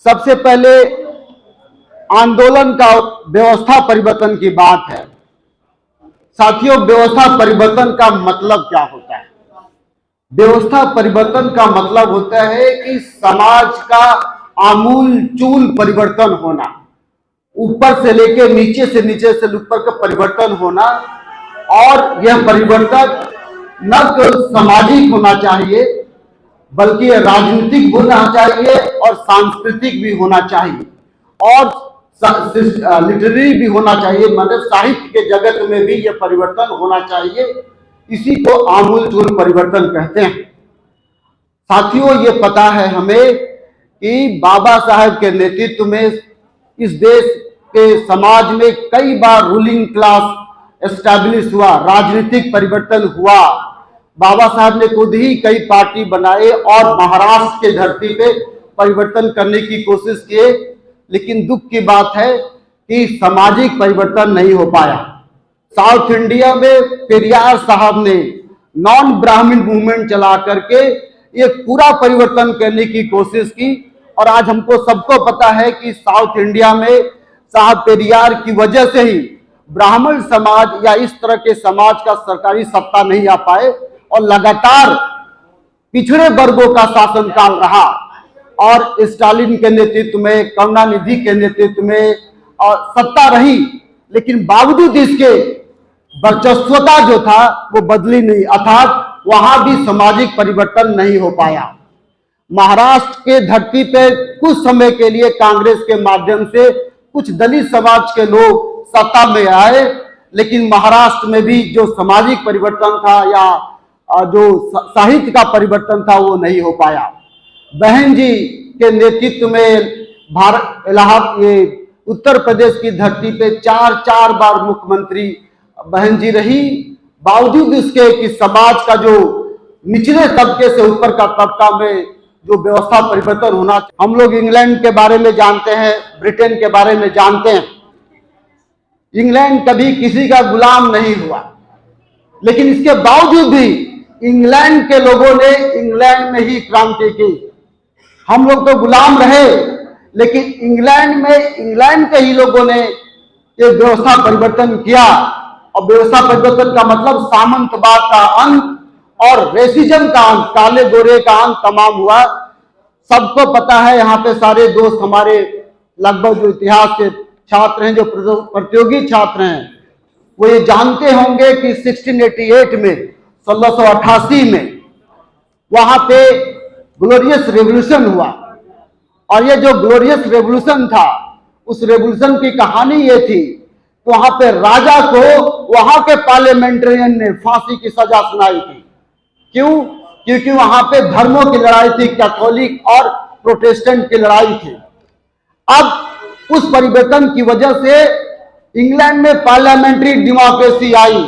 सबसे पहले आंदोलन का व्यवस्था परिवर्तन की बात है। साथियों, व्यवस्था परिवर्तन का मतलब क्या होता है? व्यवस्था परिवर्तन का मतलब होता है कि समाज का आमूल चूल परिवर्तन होना, ऊपर से लेके नीचे से ऊपर का परिवर्तन होना। और यह परिवर्तन न केवल सामाजिक होना चाहिए बल्कि राजनीतिक होना चाहिए और सांस्कृतिक भी होना चाहिए और लिटरेरी भी होना चाहिए, मतलब साहित्य के जगत में भी यह परिवर्तन होना चाहिए। इसी को आमूलचूल परिवर्तन कहते हैं। साथियों, ये पता है हमें कि बाबा साहब के नेतृत्व में इस देश के समाज में कई बार रूलिंग क्लास एस्टैब्लिश हुआ, राजनीतिक परिवर्तन हुआ। बाबा साहब ने खुद ही कई पार्टी बनाए और महाराष्ट्र के धरती पे परिवर्तन करने की कोशिश किए, लेकिन दुख की बात है कि सामाजिक परिवर्तन नहीं हो पाया। साउथ इंडिया में पेरियार साहब ने नॉन ब्राह्मण मूवमेंट चला करके ये पूरा परिवर्तन करने की कोशिश की और आज हमको सबको पता है कि साउथ इंडिया में साहब पेरियार की वजह से ही ब्राह्मण समाज या इस तरह के समाज का सरकारी सत्ता नहीं आ पाए और लगातार पिछड़े वर्गों का शासनकाल रहा। और स्टालिन के नेतृत्व में, करुणानिधि के नेतृत्व में और सत्ता रही, लेकिन बावजूद इसके वर्चस्वता जो था वो बदली नहीं, अर्थात वहां भी सामाजिक परिवर्तन नहीं हो पाया। महाराष्ट्र के धरती पे कुछ समय के लिए कांग्रेस के माध्यम से कुछ दलित समाज के लोग सत्ता में आए, लेकिन महाराष्ट्र में भी जो सामाजिक परिवर्तन था या जो साहित्य का परिवर्तन था वो नहीं हो पाया। बहन जी के नेतृत्व में भारत इलाहाबाद, ये उत्तर प्रदेश की धरती पे चार बार मुख्यमंत्री बहन जी रही। बावजूद इसके कि समाज का जो निचले तबके से ऊपर का तबका में जो व्यवस्था परिवर्तन होना, हम लोग इंग्लैंड के बारे में जानते हैं, ब्रिटेन के बारे में जानते हैं। इंग्लैंड कभी किसी का गुलाम नहीं हुआ, लेकिन इसके बावजूद भी इंग्लैंड के लोगों ने इंग्लैंड में ही क्रांति की। हम लोग तो गुलाम रहे, लेकिन इंग्लैंड में इंग्लैंड के ही लोगों ने ये व्यवस्था परिवर्तन किया। और व्यवस्था परिवर्तन का मतलब सामंतवाद का अंत और रेसिज्म का अंत, काले गोरे का अंत तमाम हुआ। सबको पता है, यहाँ पे सारे दोस्त हमारे लगभग जो इतिहास के छात्र हैं, जो प्रतियोगी छात्र हैं, वो ये जानते होंगे कि 1688 में 1688 में वहां पे ग्लोरियस रेवोल्यूशन हुआ। और ये जो ग्लोरियस रेवोल्यूशन था, उस रेवोल्यूशन की कहानी ये थी, वहां पे राजा को वहां के पार्लियामेंटेरियन ने फांसी की सजा सुनाई थी। क्यों? क्योंकि वहां पे धर्मों की लड़ाई थी, कैथोलिक और प्रोटेस्टेंट की लड़ाई थी। अब उस परिवर्तन की वजह से इंग्लैंड में पार्लियामेंट्री डेमोक्रेसी आई।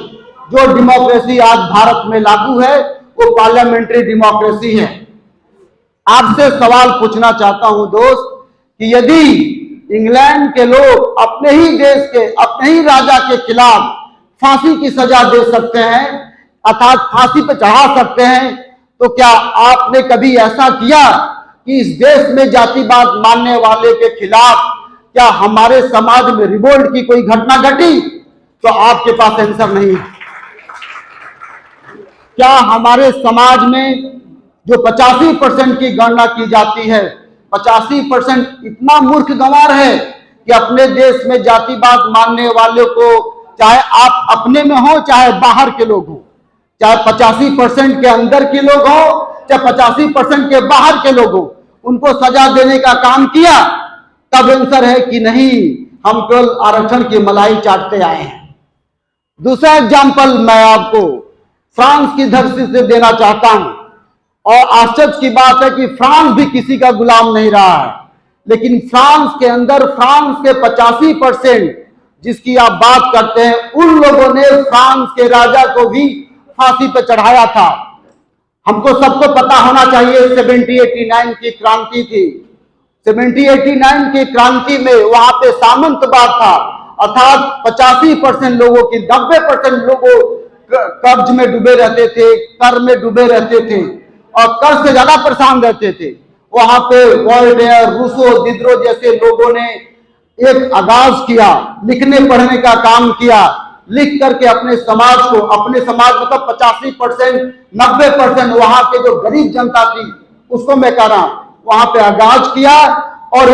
जो डेमोक्रेसी आज भारत में लागू है वो पार्लियामेंट्री डेमोक्रेसी है। आपसे सवाल पूछना चाहता हूं दोस्त कि यदि इंग्लैंड के लोग अपने ही देश के, अपने ही राजा के खिलाफ फांसी की सजा दे सकते हैं, अर्थात फांसी पे चढ़ा सकते हैं, तो क्या आपने कभी ऐसा किया कि इस देश में जातिवाद मानने वाले के खिलाफ क्या हमारे समाज में रिवोल्ट की कोई घटना घटी? तो आपके पास आंसर नहीं है। क्या हमारे समाज में जो 85% की गणना की जाती है, 85% इतना मूर्ख गंवार है कि अपने देश में जातिवाद मानने वालों को, चाहे आप अपने में हो चाहे बाहर के लोग हो, चाहे 85% के अंदर के लोग हो चाहे 85% के बाहर के लोग हो, उनको सजा देने का काम किया? तब आंसर है कि नहीं, हम केवल आरक्षण की मलाई चाटते आए हैं। दूसरा एग्जाम्पल मैं आपको फ्रांस की धरती से देना चाहता हूं। और आश्चर्य की बात है कि फ्रांस भी किसी का गुलाम नहीं रहा है, लेकिन फ्रांस के अंदर फ्रांस के 85% जिसकी आप बात करते हैं, उन लोगों ने फ्रांस के राजा को भी फांसी पर चढ़ाया था। हमको सबको पता होना चाहिए 1789 की क्रांति थी। 1789 की क्रांति में वहां पे सामंतवाद था, अर्थात 85% लोगों की, 90% लोगों कर्ज में डूबे रहते थे, कर में डूबे रहते थे और कर से ज्यादा परेशान रहते थे। वहां पे वॉल्टेयर, रूसो, दिदरो जैसे लोगों ने एक आगाज किया, लिखने पढ़ने का काम किया, लिख करके अपने समाज को, अपने समाज मतलब 85%, 90% वहां के जो गरीब जनता थी उसको मैं कह रहा हूं, वहां पे आगाज किया। और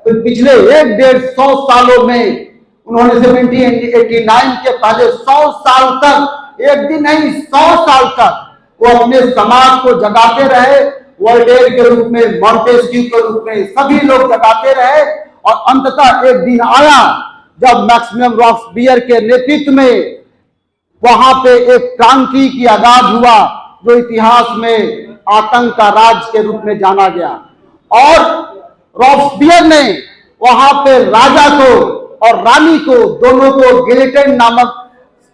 पिछले 150 सालों में उन्होंने 1789 के पहले 100 साल तक, एक दिन नहीं 100 साल तक वो अपने समाज को जगाते रहे। वोल्टेयर के रूप में, मॉन्टेस्क्यू के रूप में सभी लोग जगाते रहे। और अंततः एक दिन आया जब मैक्सिमम रॉब्सपियर के नेतृत्व में वहां पे एक क्रांति की आगाज हुआ, जो इतिहास में आतंक का राज के रूप में जाना गया। और रॉब्सपियर ने वहां पे राजा को और रानी को, दोनों को गिलेटिन नामक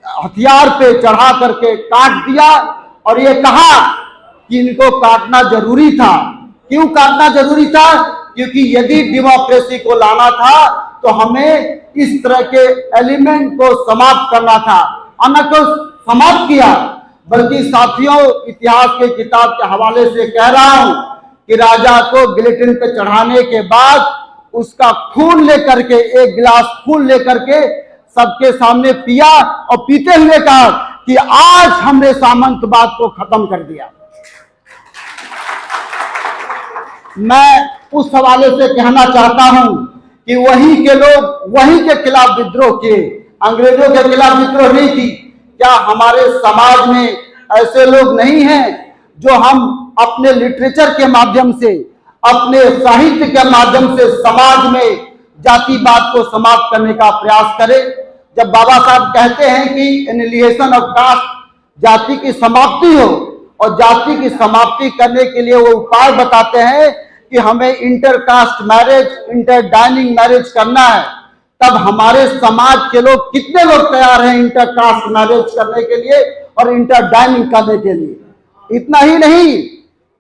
हथियार पे चढ़ा करके काट दिया। और ये कहा कि इनको काटना जरूरी था। क्यों काटना जरूरी था? क्योंकि यदि डेमोक्रेसी को लाना था तो हमें इस तरह के एलिमेंट को समाप्त करना था। अन्य को समाप्त किया, बल्कि साथियों इतिहास के किताब के हवाले से कह रहा हूं कि राजा को गिलेटिन पे चढ़ाने के बाद उसका खून लेकर के, एक गिलास खून लेकर के सबके सामने पिया और पीते हुए कहा कि आज हमने सामंतवाद को खत्म कर दिया। मैं उस हवाले से कहना चाहता हूं कि वही के लोग वही के खिलाफ विद्रोह किए, अंग्रेजों के खिलाफ विद्रोह नहीं थी। क्या हमारे समाज में ऐसे लोग नहीं हैं जो हम अपने लिटरेचर के माध्यम से, अपने साहित्य के माध्यम से समाज में जातिवाद को समाप्त करने का प्रयास करें? जब बाबा साहब कहते हैं कि एनिहिलेशन ऑफ कास्ट, जाति की समाप्ति हो, और जाति की समाप्ति करने के लिए वो उपाय बताते हैं कि हमें इंटरकास्ट मैरिज, इंटरडाइनिंग मैरिज करना है, तब हमारे समाज के लोग, कितने लोग तैयार हैं इंटरकास्ट मैरिज करने के लिए और इंटरडाइनिंग करने के लिए? इतना ही नहीं,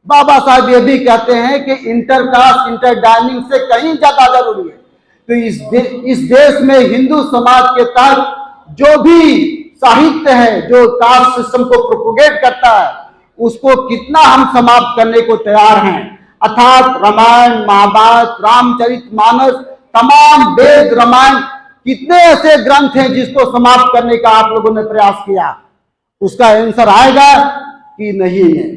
बाबा साहब ये भी कहते हैं कि इंटरकास्ट इंटरडाइनिंग से कहीं ज्यादा जरूरी है। तो इस देश में हिंदू समाज के तहत जो भी साहित्य है, जो कास्ट सिस्टम को प्रोपोगेट करता है, उसको कितना हम समाप्त करने को तैयार हैं। अर्थात रामायण, महाभारत, रामचरितमानस, तमाम वेद, रामायण, कितने ऐसे ग्रंथ हैं जिसको समाप्त करने का आप लोगों ने प्रयास किया? उसका आंसर आएगा कि नहीं है।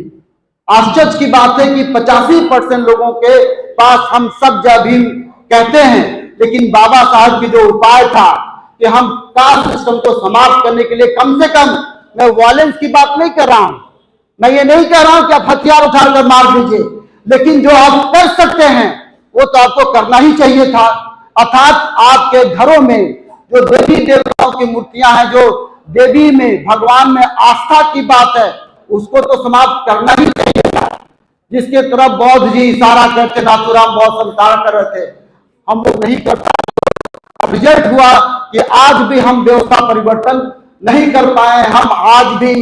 आश्चर्य की बात है कि 85% लोगों के पास हम सब जय भीम कहते हैं, लेकिन बाबा साहब की जो उपाय था कि हम कास्ट सिस्टम को समाप्त करने के लिए कम से कम, मैं वायलेंस की बात नहीं कर रहा हूं, मैं ये नहीं कह रहा हूं कि आप हथियार उठाकर मार दीजिए, लेकिन जो आप कर सकते हैं वो तो आपको करना ही चाहिए था। अर्थात आपके घरों में जो देवी देवताओं की मूर्तियां हैं, जो देवी में, भगवान में आस्था की बात है, उसको तो समाप्त करना ही चाहिए था। जिसके तरफ बौद्ध जी इशारा करते, नाथुराम बौद्ध इशारा कर रहे थे, हम लोग नहीं कर पाए। रिजल्ट हुआ कि आज भी हम व्यवस्था परिवर्तन नहीं कर पाए। हम आज भी,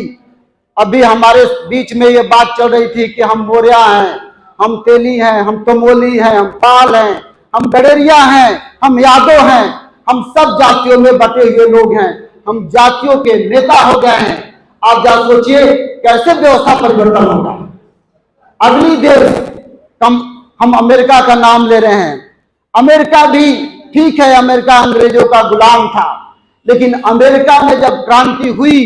अभी हमारे बीच में ये बात चल रही थी कि हम मौर्या हैं, हम तेली हैं, हम तमोली हैं, हम पाल हैं, हम गडेरिया हैं, हम यादव हैं, हम सब जातियों में बटे हुए लोग हैं, हम जातियों के नेता हो गए हैं। आप जा सोचिए कैसे व्यवस्था परिवर्तन होगा। अगली देश हम अमेरिका का नाम ले रहे हैं। अमेरिका भी ठीक है, अमेरिका अंग्रेजों का गुलाम था, लेकिन अमेरिका में जब क्रांति हुई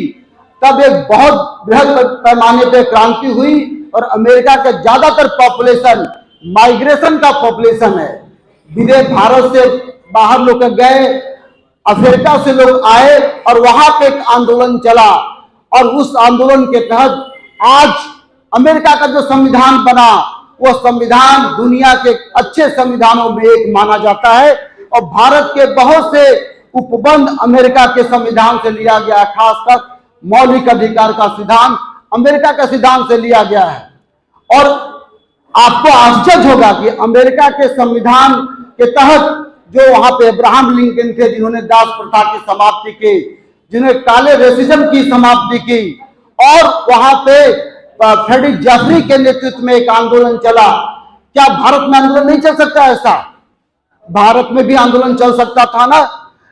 तब एक बहुत बृहद पैमाने पर क्रांति हुई, और अमेरिका का ज्यादातर पॉपुलेशन माइग्रेशन का पॉपुलेशन है। विदेश, भारत से बाहर लोग गए, अफ्रीका से लोग आए और वहां पे एक आंदोलन चला, और उस आंदोलन के तहत आज अमेरिका का जो संविधान बना, वो संविधान दुनिया के अच्छे संविधानों में एक माना जाता है। और भारत के बहुत से उपबंध अमेरिका के संविधान से लिया गया, खासकर मौलिक अधिकार का सिद्धांत अमेरिका का सिद्धांत से लिया गया है। और आपको आश्चर्य होगा कि अमेरिका के संविधान के तहत जो वहां पे अब्राहम लिंकन थे, जिन्होंने दास प्रथा की समाप्ति की, जिन्होंने काले रेसिज्म की समाप्ति की, और वहां पे फ्रेडरिक जेफरी के नेतृत्व में एक आंदोलन चला। क्या भारत में आंदोलन नहीं चल सकता? ऐसा भारत में भी आंदोलन चल सकता था ना,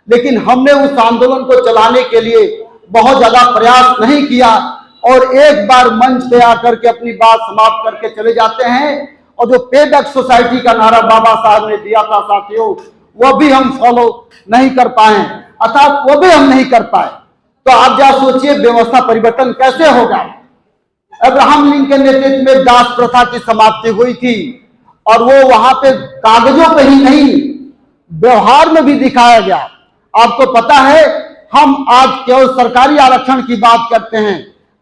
लेकिन हमने उस आंदोलन को चलाने के लिए बहुत ज्यादा प्रयास नहीं किया, और एक बार मंच पे आकर के अपनी बात समाप्त करके चले जाते हैं। और जो पे बैक सोसाइटी का नारा बाबा साहब ने दिया था साथियों, वो भी हम फॉलो नहीं कर पाए, अर्थात वो भी हम नहीं कर पाए। तो आप जरा सोचिए व्यवस्था परिवर्तन कैसे होगा। अब्राहम लिंकन के नेतृत्व में दास प्रथा की समाप्ति हुई थी और वो वहां पे कागजों पे ही नहीं व्यवहार में भी दिखाया गया। आपको पता है हम आज केवल सरकारी आरक्षण की बात करते हैं,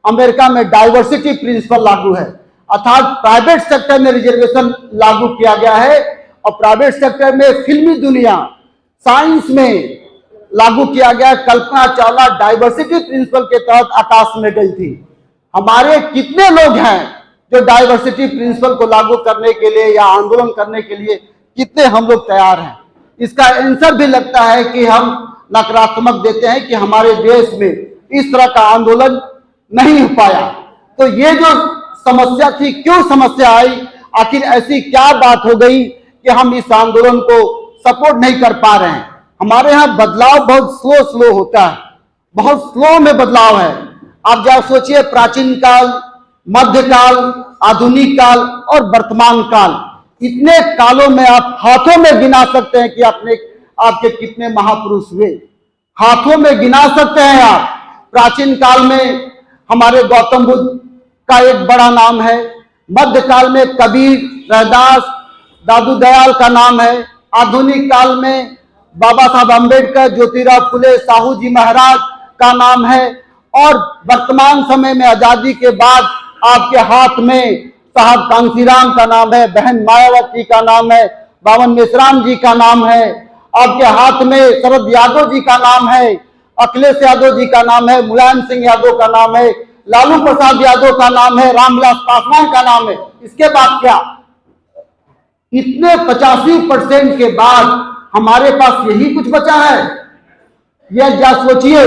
अमेरिका में डाइवर्सिटी प्रिंसिपल लागू है, अर्थात प्राइवेट सेक्टर में रिजर्वेशन लागू किया गया है और प्राइवेट सेक्टर में फिल्मी दुनिया, साइंस में लागू किया गया। कल्पना चावला डाइवर्सिटी प्रिंसिपल के तहत आकाश में गई थी। हमारे कितने लोग हैं जो डाइवर्सिटी प्रिंसिपल को लागू करने के लिए या आंदोलन करने के लिए कितने हम लोग तैयार हैं? इसका आंसर भी लगता है कि हम नकारात्मक देते हैं कि हमारे देश में इस तरह का आंदोलन नहीं हो पाया। तो ये जो समस्या थी, क्यों समस्या आई, आखिर ऐसी क्या बात हो गई कि हम इस आंदोलन को सपोर्ट नहीं कर पा रहे हैं? हमारे यहाँ बदलाव बहुत स्लो होता है, बहुत स्लो में बदलाव है। आप जरा सोचिए, प्राचीन काल, मध्यकाल, आधुनिक काल और वर्तमान काल, इतने कालों में आप हाथों में गिना सकते हैं कि आपके कितने महापुरुष हुए, हाथों में गिना सकते हैं आप। प्राचीन काल में हमारे गौतम बुद्ध का एक बड़ा नाम है, मध्यकाल में कबीर, रैदास, दादू दयाल का नाम है, आधुनिक काल में बाबा साहब अम्बेडकर, ज्योतिराव फुले, साहू जी महाराज का नाम है और वर्तमान समय में आजादी के बाद आपके हाथ में साहब कांसीराम का नाम है, बहन मायावती का नाम है, बावन मेश्राम जी का नाम है, आपके हाथ में शरद यादव जी का नाम है, अखिलेश यादव जी का नाम है, मुलायम सिंह यादव का नाम है, लालू प्रसाद यादव का नाम है, रामविलास पासवान का नाम है। इसके बाद क्या, इतने 85% के बाद हमारे पास यही कुछ बचा है? यह जा सोचिए,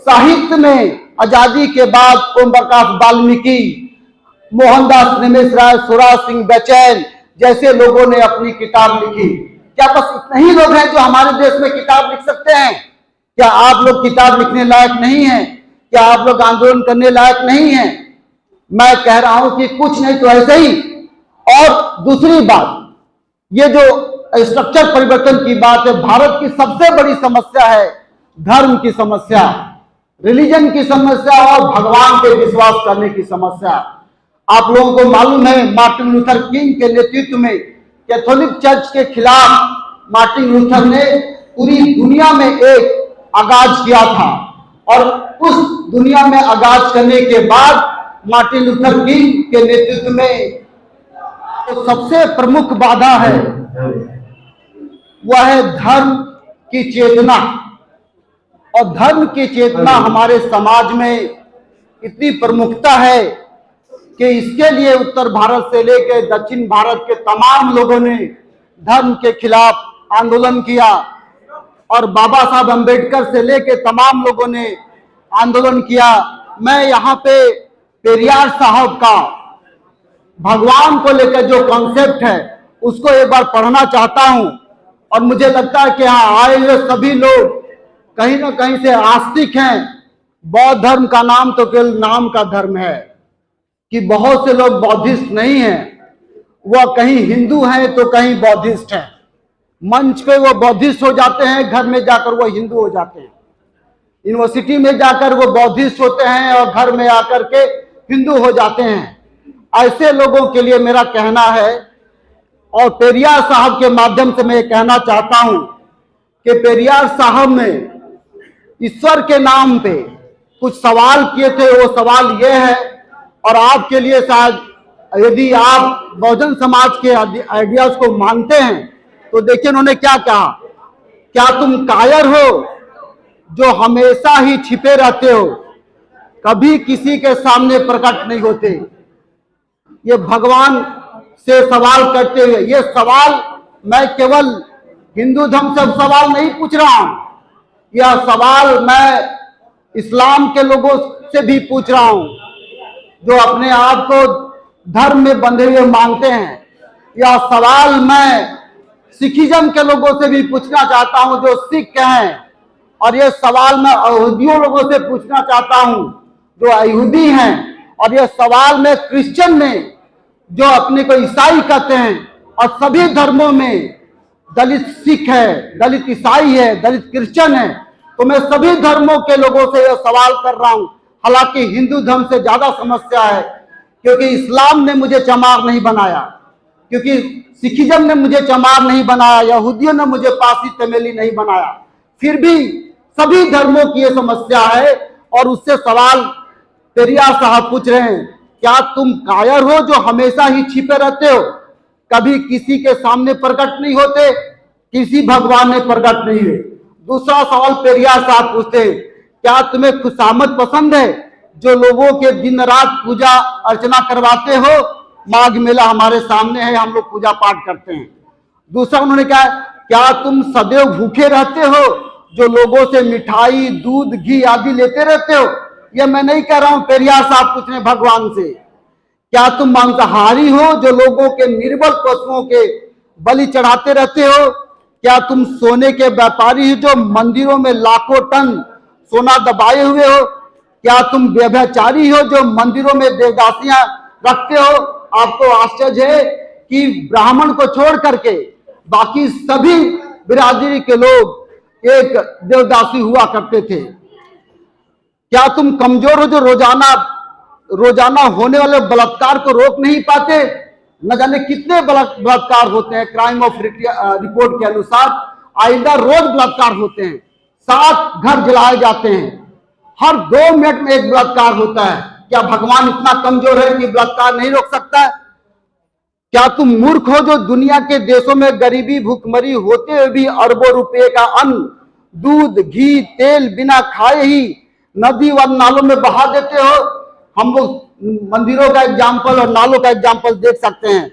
साहित्य में आजादी के बाद ओम प्रकाश वाल्मीकि, मोहनदास रमेश राय, स्वराज सिंह बेचैन जैसे लोगों ने अपनी किताब लिखी। क्या बस इतने ही लोग हैं जो हमारे देश में किताब लिख सकते हैं? क्या आप लोग किताब लिखने लायक नहीं हैं? क्या आप लोग आंदोलन करने लायक नहीं हैं? मैं कह रहा हूं कि कुछ नहीं तो ऐसे ही। और दूसरी बात, ये जो स्ट्रक्चर परिवर्तन की बात है, भारत की सबसे बड़ी समस्या है धर्म की समस्या, रिलीजन की समस्या और भगवान पे विश्वास करने की समस्या। आप लोगों को मालूम है, मार्टिन लूथर किंग के नेतृत्व में कैथोलिक चर्च के खिलाफ मार्टिन लूथर ने पूरी दुनिया में एक आगाज किया था और उस दुनिया में आगाज करने के बाद मार्टिन लूथर किंग के नेतृत्व में तो सबसे प्रमुख बाधा है वह है धर्म की चेतना। और धर्म की चेतना हमारे समाज में इतनी प्रमुखता है कि इसके लिए उत्तर भारत से लेकर दक्षिण भारत के तमाम लोगों ने धर्म के खिलाफ आंदोलन किया और बाबा साहब अम्बेडकर से लेकर तमाम लोगों ने आंदोलन किया। मैं यहाँ पे पेरियार साहब का भगवान को लेकर जो कॉन्सेप्ट है उसको एक बार पढ़ना चाहता हूँ और मुझे लगता है कि यहाँ आए हुए सभी लोग कहीं ना कहीं से आस्तिक हैं। बौद्ध धर्म का नाम तो केवल नाम का धर्म है कि बहुत से लोग बौद्धिस्ट नहीं हैं, वह कहीं हिंदू हैं तो कहीं बौद्धिस्ट हैं। मंच पे वो बौद्धिस्ट हो जाते हैं, घर में जाकर वो हिंदू हो जाते हैं, यूनिवर्सिटी में जाकर वो बौद्धिस्ट होते हैं और घर में आकर के हिंदू हो जाते हैं। ऐसे लोगों के लिए मेरा कहना है और पेरियार साहब के माध्यम से मैं कहना चाहता हूं कि पेरियार साहब ने ईश्वर के नाम पे कुछ सवाल किए थे। वो सवाल ये है, और आपके लिए शायद यदि आप बहुजन समाज के आइडियाज को मानते हैं तो देखिए उन्होंने क्या कहा, क्या तुम कायर हो जो हमेशा ही छिपे रहते हो, कभी किसी के सामने प्रकट नहीं होते। ये भगवान से सवाल करते हुए, ये सवाल मैं केवल हिंदू धर्म से सवाल नहीं पूछ रहा हूं, यह सवाल मैं इस्लाम के लोगों से भी पूछ रहा हूं जो अपने आप को धर्म में बंधे हुए मानते हैं। यह सवाल मैं सिखिज्म के लोगों से भी पूछना चाहता हूं जो सिख हैं, और यह सवाल मैं यहूदियों लोगों से पूछना चाहता हूं जो यहूदी हैं, और यह सवाल मैं क्रिश्चियन में जो अपने को ईसाई कहते हैं, और सभी धर्मों में दलित सिख है, दलित ईसाई है, दलित क्रिश्चियन है, तो मैं सभी धर्मों के लोगों से यह सवाल कर रहा हूं। हालांकि हिंदू धर्म से ज्यादा समस्या है, क्योंकि इस्लाम ने मुझे चमार नहीं बनाया, क्योंकि सिखिज्म ने मुझे चमार नहीं बनाया, यहूदियों ने मुझे पासी तमेली नहीं बनाया। फिर भी सभी धर्मों की यह समस्या है। और उससे सवाल पेरियार साहब पूछ रहे हैं, क्या तुम कायर हो जो हमेशा ही छिपे रहते हो, कभी किसी के सामने प्रकट नहीं होते, किसी भगवान ने प्रकट नहीं हुए। दूसरा सवाल पेरियार साहब पूछते हैं, क्या तुम्हें खुशामद पसंद है जो लोगों के दिन रात पूजा अर्चना करवाते हो? माघ मेला हमारे सामने है, हम लोग पूजा पाठ करते हैं। दूसरा उन्होंने कहा, क्या तुम सदैव भूखे रहते हो जो लोगों से मिठाई, दूध, घी आदि लेते रहते हो? यह मैं नहीं कह रहा हूं, पेरियार साहब पूछ रहे भगवान से। क्या तुम मांसाहारी हो जो लोगों के निर्बल पशुओं के बलि चढ़ाते रहते हो? क्या तुम सोने के व्यापारी हो जो मंदिरों में लाखों टन सोना दबाए हुए हो? क्या तुम व्यभिचारी हो जो मंदिरों में देवदासियां रखते हो? आपको आश्चर्य है कि ब्राह्मण को छोड़ करके बाकी सभी बिरादरी के लोग एक देवदासी हुआ करते थे। क्या तुम कमजोर हो जो रोजाना होने वाले बलात्कार को रोक नहीं पाते? न जाने कितने बलात्कार होते हैं। क्राइम ऑफ रिपोर्ट के अनुसार आइंदा रोज बलात्कार होते हैं, 7 घर जलाए जाते हैं, हर 2 मिनट में एक बलात्कार होता है। क्या भगवान इतना कमजोर है कि बलात्कार नहीं रोक सकता है? क्या तुम मूर्ख हो जो दुनिया के देशों में गरीबी भूखमरी होते हुए भी अरबों रुपए का अन्न, दूध, घी, तेल बिना खाए ही नदी व नालों में बहा देते हो? हम लोग मंदिरों का एग्जाम्पल और नालों का एग्जाम्पल देख सकते हैं।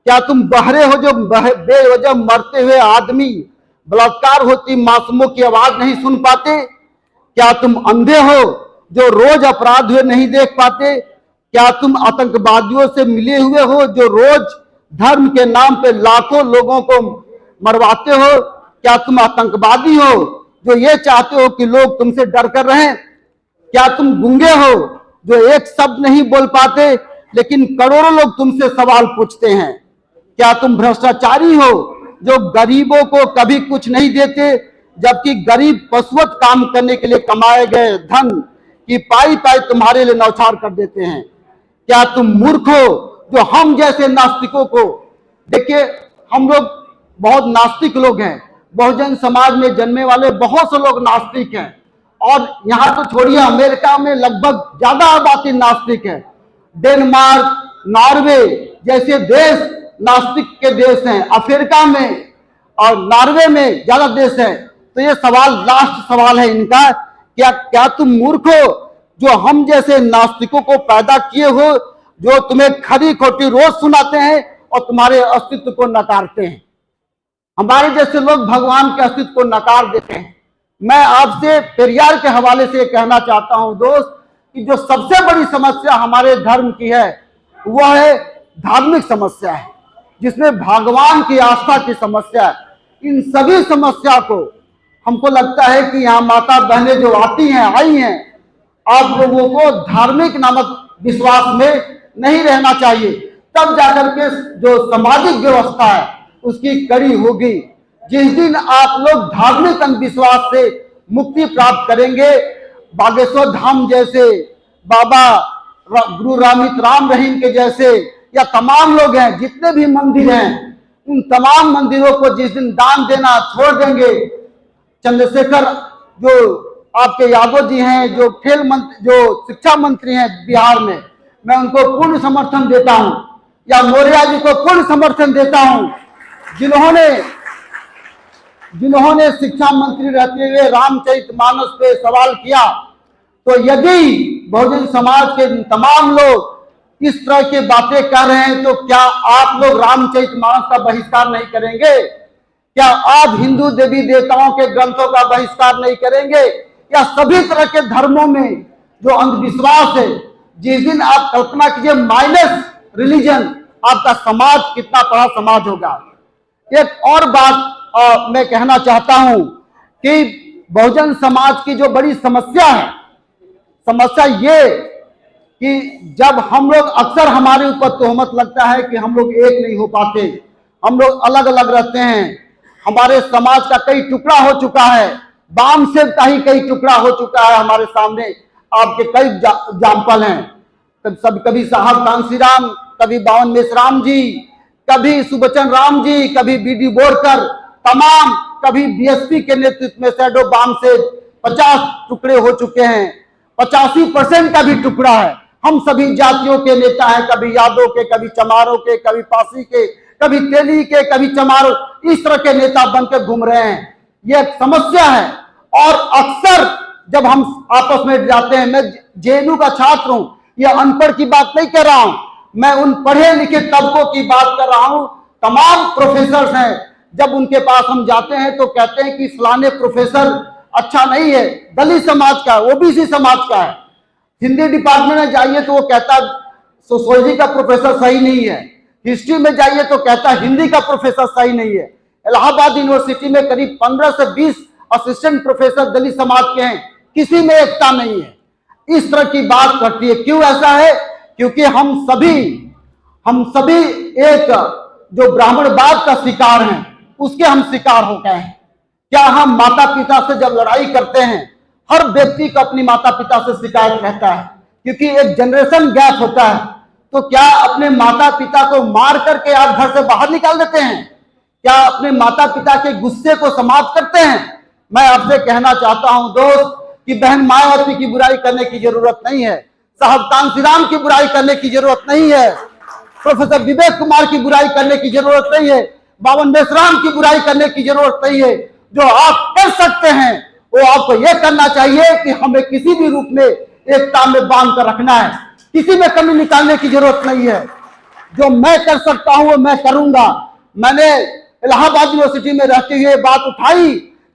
क्या तुम बहरे हो जो बेवजह मरते हुए आदमी, बलात्कार होती मासूमों की आवाज नहीं सुन पाते? क्या तुम अंधे हो जो रोज अपराध हुए नहीं देख पाते? क्या तुम आतंकवादियों से मिले हुए हो जो रोज धर्म के नाम पे लाखों लोगों को मरवाते हो? क्या तुम आतंकवादी हो जो ये चाहते हो कि लोग तुमसे डर कर रहें? क्या तुम गूंगे हो जो एक शब्द नहीं बोल पाते लेकिन करोड़ों लोग तुमसे सवाल पूछते हैं? क्या तुम भ्रष्टाचारी हो जो गरीबों को कभी कुछ नहीं देते, जबकि गरीब पशुवत काम करने के लिए कमाए गए धन की पाई पाई तुम्हारे लिए न्यौछावर कर देते हैं? क्या तुम मूर्ख हो जो हम जैसे नास्तिकों को, देखिए हम लोग बहुत नास्तिक लोग हैं, बहुजन समाज में जन्मे वाले बहुत से लोग नास्तिक हैं, और यहां तो छोड़िए अमेरिका में लगभग ज्यादा आबादी नास्तिक है। डेनमार्क, नॉर्वे जैसे देश नास्तिक के देश हैं, अफ्रीका में और नॉर्वे में ज्यादा देश है। तो ये सवाल, लास्ट सवाल है इनका, क्या तुम मूर्ख हो जो हम जैसे नास्तिकों को पैदा किए हो, जो तुम्हें खरी खोटी रोज सुनाते हैं और तुम्हारे अस्तित्व को नकारते हैं? हमारे जैसे लोग भगवान के अस्तित्व को नकार देते हैं। मैं आपसे पेरियार के हवाले से कहना चाहता हूं दोस्त, कि जो सबसे बड़ी समस्या हमारे धर्म की है वह है धार्मिक समस्या है, जिसमें भगवान की आस्था की समस्या है। इन सभी समस्या को हमको लगता है कि यहाँ माता बहनें जो आई हैं, आप लोगों को धार्मिक नामक विश्वास में नहीं रहना चाहिए, तब जाकर के जो सामाजिक व्यवस्था है उसकी कड़ी होगी। जिस दिन आप लोग धार्मिक अंधविश्वास से मुक्ति प्राप्त करेंगे, बागेश्वर धाम जैसे, बाबा गुरु रामित राम रहीम के जैसे, या तमाम लोग हैं जितने भी मंदिर हैं, उन तमाम मंदिरों को जिस दिन दान देना छोड़ देंगे, चंद्रशेखर जो आपके यादव जी हैं, जो खेल मंत्री, जो शिक्षा मंत्री हैं बिहार में, मैं उनको पूर्ण समर्थन देता हूं, या मौर्य जी को पूर्ण समर्थन देता हूं, जिन्होंने शिक्षा मंत्री रहते हुए रामचरितमानस पे सवाल किया। तो यदि बहुजन समाज के तमाम लोग इस तरह की बातें कर रहे हैं, तो क्या आप लोग रामचरितमानस का बहिष्कार नहीं करेंगे? क्या आप हिंदू देवी देवताओं के ग्रंथों का बहिष्कार नहीं करेंगे? या सभी तरह के धर्मों में जो अंधविश्वास है, जिस दिन आप कल्पना कीजिए माइनस रिलीजन, आपका समाज कितना बड़ा समाज होगा। एक और बात मैं कहना चाहता हूं कि बहुजन समाज की जो बड़ी समस्या है, समस्या ये कि जब हम लोग अक्सर हमारे ऊपर तोहमत लगता है कि हम लोग एक नहीं हो पाते, हम लोग अलग अलग रहते हैं। हमारे समाज का कई टुकड़ा हो चुका है, बाम सेव का ही कई टुकड़ा हो चुका है हमारे सामने। आपके कई एग्जाम्पल हैं। कभी साहब कांसी राम, कभी बावन मेसराम जी, कभी सुबचन राम जी, कभी बीडी बोरकर, तमाम, कभी बीएसपी के नेतृत्व में शैडो बाम से 50 टुकड़े हो चुके हैं। 85% का भी टुकड़ा है। हम सभी जातियों के नेता हैं, कभी यादव के, कभी चमारों के, कभी पासी के, कभी तेली के, कभी चमारों, इस तरह के नेता बनकर घूम रहे हैं। यह एक समस्या है। और अक्सर जब हम आपस में जाते हैं, मैं जेएनयू का छात्र हूं, यह अनपढ़ की बात नहीं कर रहा हूं, मैं उन पढ़े लिखे तबकों की बात कर रहा हूं। तमाम प्रोफेसर हैं, जब उनके पास हम जाते हैं तो कहते हैं कि फलाने प्रोफेसर अच्छा नहीं है, दलित समाज का, ओबीसी समाज का है। हिंदी डिपार्टमेंट में जाइए तो वो कहता सोशियोलॉजी का प्रोफेसर सही नहीं है। हिस्ट्री में जाइए तो कहता हिंदी का प्रोफेसर सही नहीं है। इलाहाबाद यूनिवर्सिटी में करीब 15 से 20 असिस्टेंट प्रोफेसर दलित समाज के हैं, किसी में एकता नहीं है। इस तरह की बात करती है। क्यों ऐसा है? क्योंकि हम सभी एक जो ब्राह्मणवाद का शिकार हैं, उसके हम शिकार हो गए हैं। क्या हम माता पिता से जब लड़ाई करते हैं, हर व्यक्ति को अपनी माता पिता से शिकायत रहता है, क्योंकि एक जनरेशन गैप होता है। तो क्या अपने माता पिता को मार करके आप घर से बाहर निकाल देते हैं? क्या अपने माता पिता के गुस्से को समाप्त करते हैं? मैं आपसे कहना चाहता हूं दोस्त कि बहन मायावती की बुराई करने की जरूरत नहीं है, साहब कांसीराम की बुराई करने की जरूरत नहीं है, प्रोफेसर विवेक कुमार की बुराई करने की जरूरत नहीं है, बावन मेसराम की बुराई करने की जरूरत नहीं है। जो आप कर सकते हैं वो आपको यह करना चाहिए कि हमें किसी भी रूप में एकता में बांध कर रखना है, किसी में कमी निकालने की जरूरत नहीं है। जो मैं कर सकता हूं वो मैं करूंगा। मैंने इलाहाबाद यूनिवर्सिटी में रहते हुए बात उठाई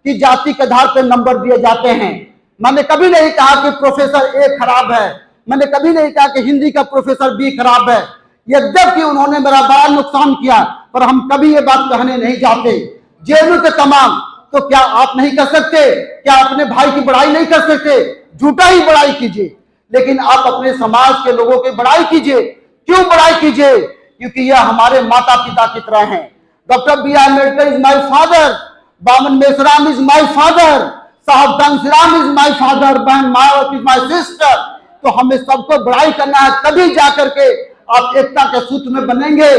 कि जाति के आधार पर नंबर दिए जाते हैं। मैंने कभी नहीं कहा कि प्रोफेसर ए खराब है, मैंने कभी नहीं कहा कि हिंदी का प्रोफेसर बी खराब है। यद्यपि उन्होंने मेरा बड़ा नुकसान किया, पर हम कभी ये बात कहने नहीं जाते। जेएनयू के तमाम, तो क्या आप नहीं कर सकते? क्या अपने भाई की बड़ाई नहीं कर सकते? झूठा ही बड़ाई कीजिए, लेकिन आप अपने समाज के लोगों की बड़ाई कीजिए। क्यों बड़ाई कीजिए? क्योंकि यह हमारे माता पिता की तरह हैं। Doctor B R Ambedkar is my father, Baman Meshram is my father, Saheb Kanshiram is my father, बहन मायावती इज माई सिस्टर। तो हमें सबको बड़ाई करना है, तभी जाकर के आप एकता के सूत्र में बनेंगे।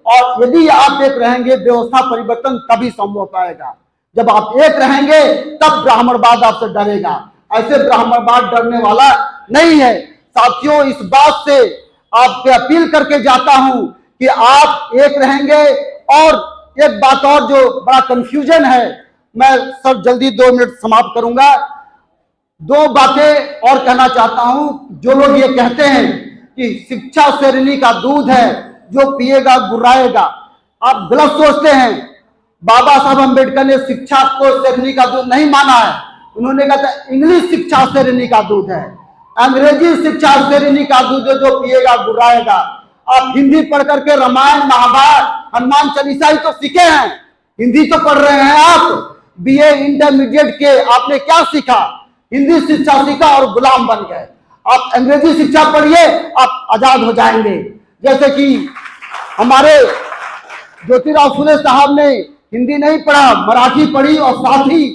और यदि आप एक रहेंगे, व्यवस्था परिवर्तन तभी संभव हो पाएगा। जब आप एक रहेंगे तब ब्राह्मणवाद आपसे डरेगा। ऐसे ब्राह्मणवाद डरने वाला नहीं है। साथियों, इस बात से आपके अपील करके जाता हूं कि आप एक रहेंगे। और एक बात और जो बड़ा कंफ्यूजन है, मैं सर जल्दी 2 मिनट समाप्त करूंगा। 2 बातें और कहना चाहता हूं। जो लोग ये कहते हैं कि शिक्षा शेरनी का दूध है, जो पिएगा गुर्राएगा, आप गलत सोचते हैं। बाबा साहब अम्बेडकर ने शिक्षा को शेरनी का दूध नहीं माना है। उन्होंने कहा था इंग्लिश शिक्षा शेरनी का दूध है, अंग्रेजी शिक्षा शेरनी का दूध है, जो पिएगा गुर्राएगा। आप हिंदी पढ़ करके रामायण महाभारत हनुमान चालीसा ही तो सीखे हैं, हिंदी तो पढ़ रहे हैं आप। बीए इंटरमीडिएट के आपने क्या सीखा? हिंदी शिक्षा सीखा और गुलाम बन गए। आप अंग्रेजी शिक्षा पढ़िए, आप आजाद हो जाएंगे। जैसे कि हमारे ज्योतिराव फुले साहब ने हिंदी नहीं पढ़ा, मराठी पढ़ी, और साथ ही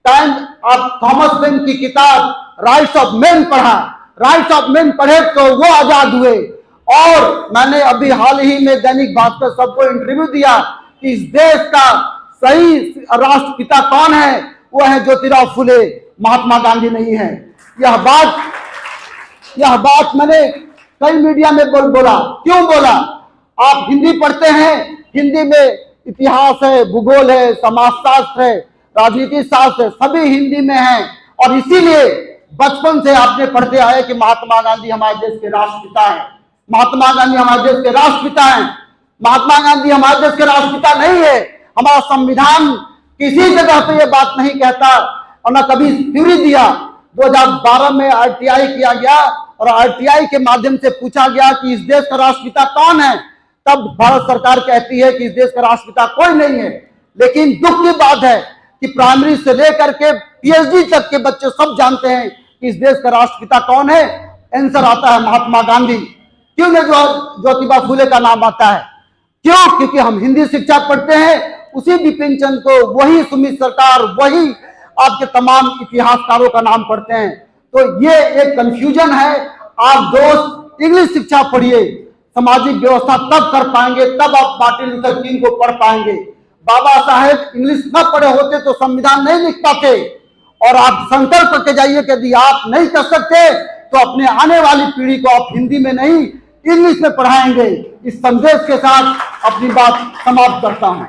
टाइम आप थॉमस पेन की किताब राइट्स ऑफ मैन पढ़ा। राइट्स ऑफ मैन पढ़े तो वो आजाद हुए। और मैंने अभी हाल ही में दैनिक भास्कर सबको इंटरव्यू दिया कि इस देश का सही राष्ट्रपिता कौन है? वो है ज्योतिराव फुले, महात्मा गांधी नहीं है। यह बात मैंने कई मीडिया में बोला। क्यों बोला? आप हिंदी पढ़ते हैं, हिंदी में इतिहास है, भूगोल है, समाजशास्त्र है, राजनीति शास्त्र है, सभी हिंदी में है। और इसीलिए बचपन से आपने पढ़ते आए कि महात्मा गांधी हमारे देश के राष्ट्रपिता हैं, महात्मा गांधी हमारे देश के राष्ट्रपिता हैं। महात्मा गांधी हमारे देश के राष्ट्रपिता नहीं है। हमारा संविधान किसी जगह पे ये बात नहीं कहता, और न कभी थ्योरी दिया। 2012 में आरटीआई किया गया, और आरटीआई के माध्यम से पूछा गया कि इस देश का राष्ट्रपिता कौन है। तब भारत सरकार कहती है कि इस देश का राष्ट्रपिता कोई नहीं है। लेकिन दुख की बात है कि प्राइमरी से लेकर के पीएचडी तक के बच्चे सब जानते हैं कि इस देश का राष्ट्रपिता कौन है। आंसर आता है महात्मा गांधी। क्यों नहीं ज्योतिबा फुले का नाम आता है? क्यों? क्योंकि हम हिंदी शिक्षा पढ़ते हैं, उसी बिपिन चंद्र को, वही सुमित सरकार, वही आपके तमाम इतिहासकारों का नाम पढ़ते हैं। तो ये एक कंफ्यूजन है। आप दोस्त इंग्लिश शिक्षा पढ़िए, सामाजिक व्यवस्था तब कर पाएंगे, तब आप मार्टिन लूथर किंग को पढ़ पाएंगे। बाबा साहेब इंग्लिश न पढ़े होते तो संविधान नहीं लिख पाते। और आप संकल्प करके जाइए कि यदि आप नहीं कर सकते तो अपने आने वाली पीढ़ी को आप हिंदी में नहीं इंग्लिश में पढ़ाएंगे। इस संदेश के साथ अपनी बात समाप्त करता हूं।